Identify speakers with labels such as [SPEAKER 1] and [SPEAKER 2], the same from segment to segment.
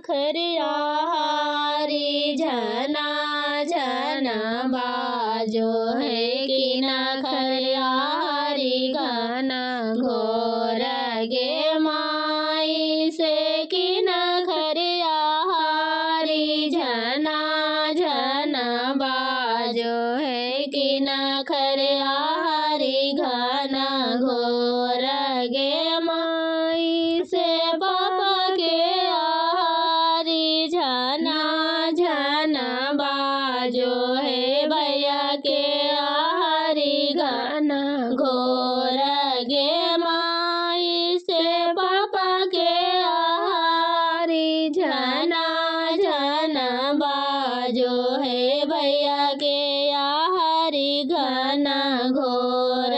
[SPEAKER 1] खरियाहारी झना झना बाजो है कि न खरियाहारी घना घोर गे माई से कि न खरियाहारी झना झना बाजो है कि न खरियाहारी घना घोर गे माई से पापा के आहारी झना झना बाजो है भैया के आहारी घना घोर गे माई से पापा के आहारी झना झना बाजो है भैया के आहारी घना घोर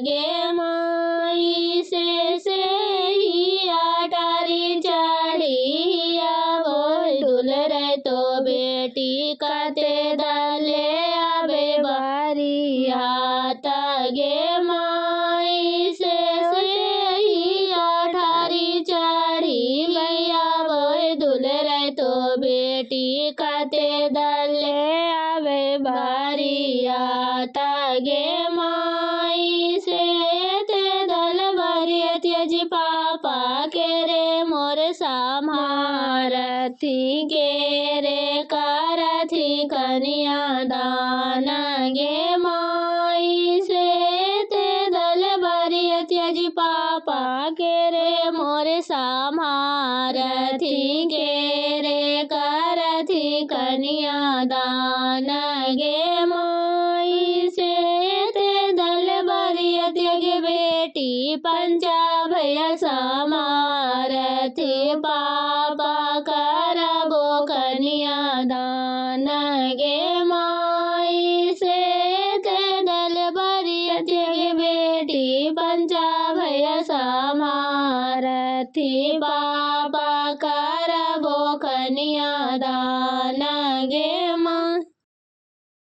[SPEAKER 1] गे माई से ही अटारी चढ़िया वो दुल रहे तो बेटी कते दले आबे बारी हाथ गे माई से ही अटारी चढ़ी भैया वो दुल रहे तो बेटी कते दले आबे बारी हाथ गे माई से ते दल बारी त्यज पापा के रे मोर समारथी के रे करथी कन्या दान गे माई से ते दल बारी त्यज पापा के रे मोर समारथी के रे करथी कन्या दान गे माई से ते दल बारी त्यज बेटी पंचा भैया समारथी पापा करबो कन्या दान गे माई से ते दल बारी त्यज बेटी पंचा भैया समारथी पापा करबो कन्या दान गे माई।